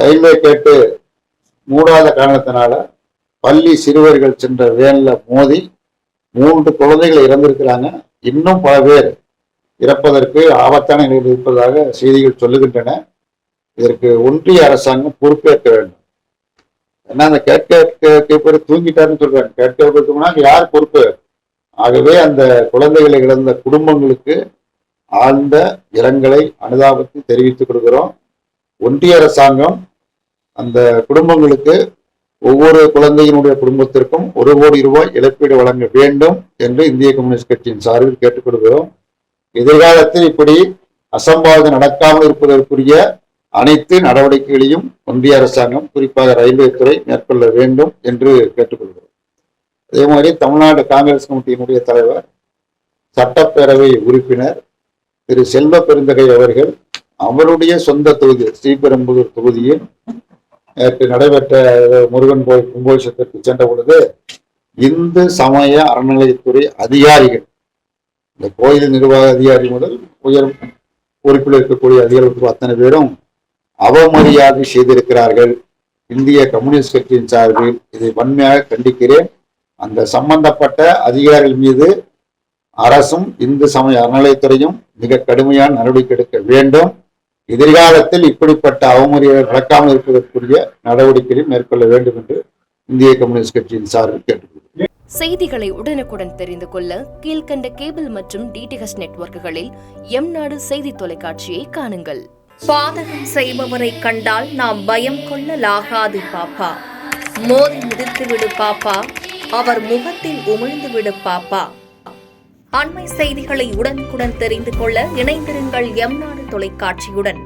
Railway கேட்டு மூடாத காரணத்தினால பள்ளி சிறுவர்கள் சென்ற வேன்ல மோதி 3 குழந்தைகள் இறந்திருக்கிறாங்க. இன்னும் பல பேர் இறப்பதற்கு ஆபத்தான நிலையில் இருப்பதாக செய்திகள் சொல்லுகின்றன. இதற்கு ஒன்றிய அரசாங்கம் பொறுப்பேற்க வேண்டும். ஏன்னா அந்த கேட்க தூங்கிட்டாருன்னு சொல்றாங்க. கேட்க யார் பொறுப்பு? ஆகவே அந்த குழந்தைகளை இழந்த குடும்பங்களுக்கு ஆழ்ந்த இரங்கலை, அனுதாபத்தை தெரிவித்துக் கொடுக்கிறோம். ஒன்றிய அரசாங்கம் அந்த குடும்பங்களுக்கு ஒவ்வொரு குழந்தையினுடைய குடும்பத்திற்கும் 1 கோடி ரூபாய் இழப்பீடு வழங்க வேண்டும் என்று இந்திய கம்யூனிஸ்ட் கட்சியின் சார்பில் கேட்டுக் கொடுக்கிறோம். எதிர்காலத்தில் இப்படி அசம்பாவிதம் நடக்காமல் இருப்பதற்குரிய அனைத்து நடவடிக்கைகளையும் ஒன்றிய அரசாங்கம், குறிப்பாக ரயில்வே துறை மேற்கொள்ள வேண்டும் என்று கேட்டுக்கொள்கிறோம். அதே மாதிரி தமிழ்நாடு காங்கிரஸ் கமிட்டியினுடைய தலைவர், சட்டப்பேரவை உறுப்பினர் திரு செல்வ பெருந்தகை அவர்கள் அவருடைய சொந்த தொகுதி ஸ்ரீபெரும்புதூர் தொகுதியில் நேற்று நடைபெற்ற முருகன் கோயில் கும்பாபிஷேகத்திற்கு சென்ற பொழுது இந்து சமய அறநிலையத்துறை அதிகாரிகள், இந்த கோயில் நிர்வாக அதிகாரி முதல் உயர் பொறுப்பில் இருக்கக்கூடிய அதிகாரிகள் அத்தனை பேரும் அவமரியாதை செய்திருக்கிறார்கள். இந்திய கம்யூனிஸ்ட் கட்சியின் சார்பில் இதை வன்மையாக கண்டிக்கிறேன். அந்த சம்பந்தப்பட்ட அதிகாரிகள் மீது அரசும் இந்து சமய அறநிலையத்துறையும் மிக கடுமையான நடவடிக்கை எடுக்க வேண்டும். எதிர்காலத்தில் இப்படிப்பட்ட அவமரியாதை நடக்காமல் இருப்பதற்குரிய நடவடிக்கைகளை மேற்கொள்ள வேண்டும் என்று இந்திய கம்யூனிஸ்ட் கட்சியின் சார்பில் கேட்டுக்கொள்கிறேன். செய்திகளை உடனுக்குடன் தெரிந்து கொள்ள கீழ்கண்ட கேபிள் மற்றும் டிடிஹெச் நெட்வொர்க்குகளில் எம்நாடு செய்தி தொலைக்காட்சியை காணுங்கள். பாதகம் செய்பவரை கண்டால் நாம் பயம் கொள்ளலாகாது பாப்பா. மோதி மிதித்துவிடு பாப்பா, அவர் முகத்தில் உமிழ்ந்து விடு பாப்பா. அண்மை செய்திகளை உடனுக்குடன் தெரிந்து கொள்ள இணைந்திருங்கள் எம்நாடு தொலைக்காட்சியுடன்.